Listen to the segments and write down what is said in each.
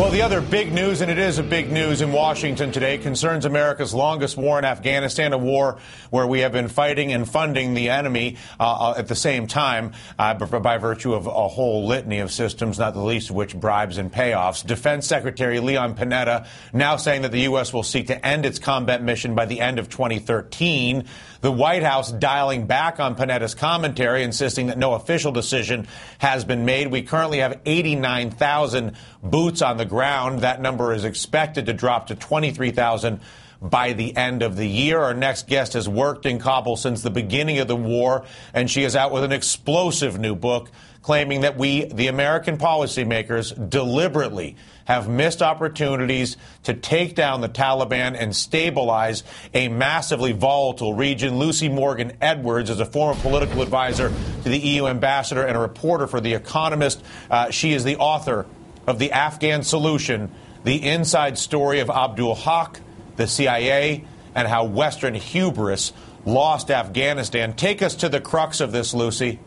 Well, the other big news, and it is a big news in Washington today, concerns America's longest war in Afghanistan, a war where we have been fighting and funding the enemy at the same time by virtue of a whole litany of systems, not the least of which bribes and payoffs. Defense Secretary Leon Panetta now saying that the U.S. will seek to end its combat mission by the end of 2013. The White House dialing back on Panetta's commentary, insisting that no official decision has been made. We currently have 89,000 boots on the ground. That number is expected to drop to 23,000 by the end of the year. Our next guest has worked in Kabul since the beginning of the war, and she is out with an explosive new book claiming that we, the American policymakers, deliberately have missed opportunities to take down the Taliban and stabilize a massively volatile region. Lucy Morgan Edwards is a former political advisor to the EU ambassador and a reporter for The Economist. She is the author of The Afghan Solution, the inside story of Abdul Haq, the CIA, and how Western hubris lost Afghanistan. Take us to the crux of this, Lucy.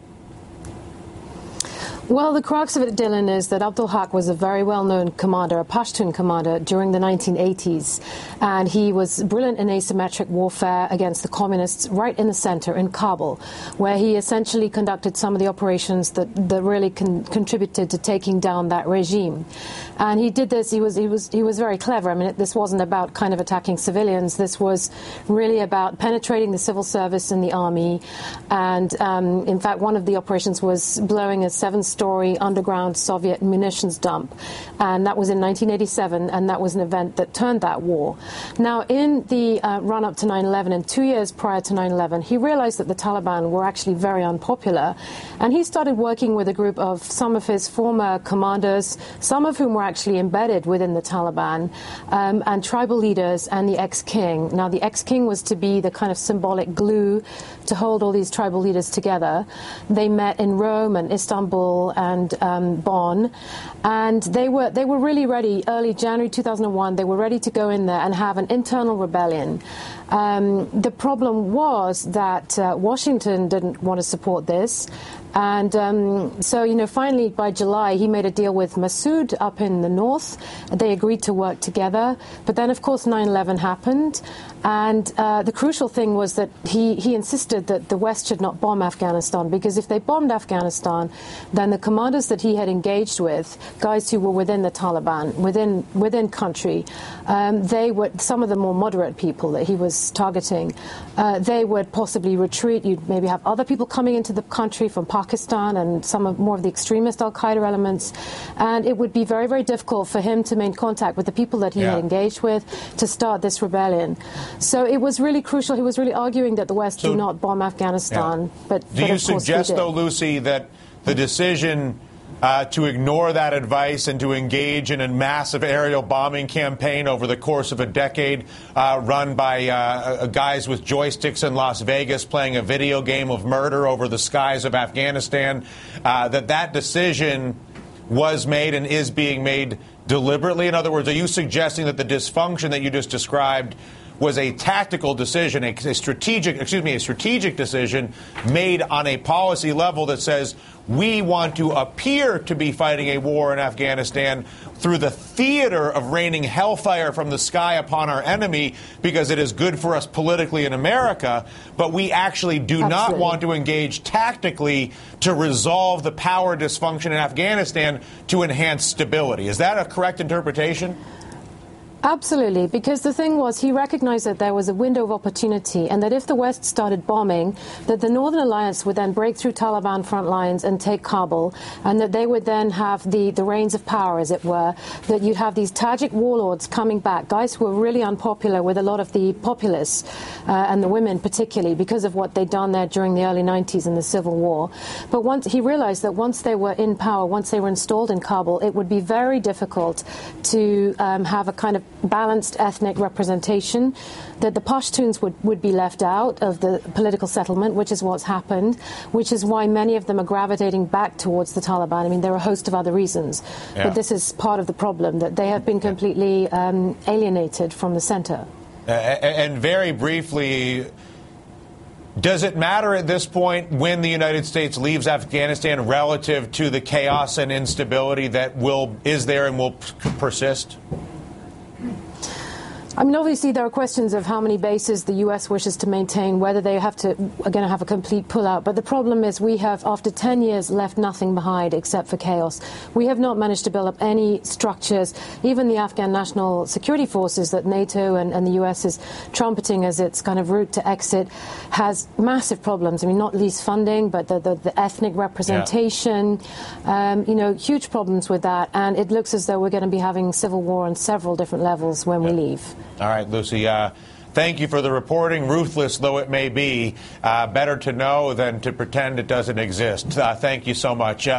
Well, the crux of it, Dylan, is that Abdul Haq was a very well-known commander, a Pashtun commander during the 1980s. And he was brilliant in asymmetric warfare against the communists right in the center in Kabul, where he essentially conducted some of the operations that really contributed to taking down that regime. And he did this, he was very clever. I mean, this wasn't about kind of attacking civilians. This was really about penetrating the civil service in the army. And in fact, one of the operations was blowing a 7-story underground Soviet munitions dump. And that was in 1987, and that was an event that turned that war. Now, in the run-up to 9/11, and 2 years prior to 9/11, he realized that the Taliban were actually very unpopular. And he started working with a group of some of his former commanders, some of whom were actually embedded within the Taliban, and tribal leaders and the ex-king. Now, the ex-king was to be the kind of symbolic glue to hold all these tribal leaders together. They met in Rome and Istanbul and Bonn, and they were really ready. Early January 2001, they were ready to go in there and have an internal rebellion. The problem was that Washington didn't want to support this. And so, finally, by July, he made a deal with Massoud up in the north. They agreed to work together. But then, of course, 9/11 happened. And the crucial thing was that he insisted that the West should not bomb Afghanistan, because if they bombed Afghanistan, then the commanders that he had engaged with, guys who were within the Taliban, within country, they were some of the more moderate people that he was targeting. They would possibly retreat. You'd maybe have other people coming into the country from Pakistan and more of the extremist al-Qaeda elements. And it would be very, very difficult for him to maintain contact with the people that he had engaged with to start this rebellion. So it was really crucial. He was really arguing that the West do not bomb Afghanistan. But do you suggest, though, Lucy, that the decision to ignore that advice and to engage in a massive aerial bombing campaign over the course of a decade run by guys with joysticks in Las Vegas playing a video game of murder over the skies of Afghanistan, that decision was made and is being made deliberately? In other words, are you suggesting that the dysfunction that you just described was a tactical decision, a strategic decision made on a policy level that says we want to appear to be fighting a war in Afghanistan through the theater of raining hellfire from the sky upon our enemy because it is good for us politically in America, but we actually do not want to engage tactically to resolve the power dysfunction in Afghanistan to enhance stability. Is that a correct interpretation? Absolutely, because the thing was he recognized that there was a window of opportunity and that if the West started bombing, that the Northern Alliance would then break through Taliban front lines and take Kabul, and that they would then have the reins of power, as it were, that you'd have these Tajik warlords coming back, guys who were really unpopular with a lot of the populace and the women particularly because of what they'd done there during the early 90s in the Civil War. But once he realized that once they were in power, once they were installed in Kabul, it would be very difficult to have a kind of balanced ethnic representation, that the Pashtuns would be left out of the political settlement, which is what's happened, which is why many of them are gravitating back towards the Taliban. I mean, there are a host of other reasons, but this is part of the problem, that they have been completely alienated from the center. And very briefly, Does it matter at this point when the United States leaves Afghanistan relative to the chaos and instability that is there and will persist? I mean, obviously, there are questions of how many bases the U.S. wishes to maintain, whether they are going to have a complete pullout. But the problem is we have, after 10 years, left nothing behind except for chaos. We have not managed to build up any structures. Even the Afghan National Security Forces that NATO and the U.S. is trumpeting as its kind of route to exit has massive problems. I mean, not least funding, but the ethnic representation, huge problems with that. And it looks as though we're going to be having civil war on several different levels when we leave. All right, Lucy, thank you for the reporting. Ruthless though it may be, better to know than to pretend it doesn't exist. Thank you so much.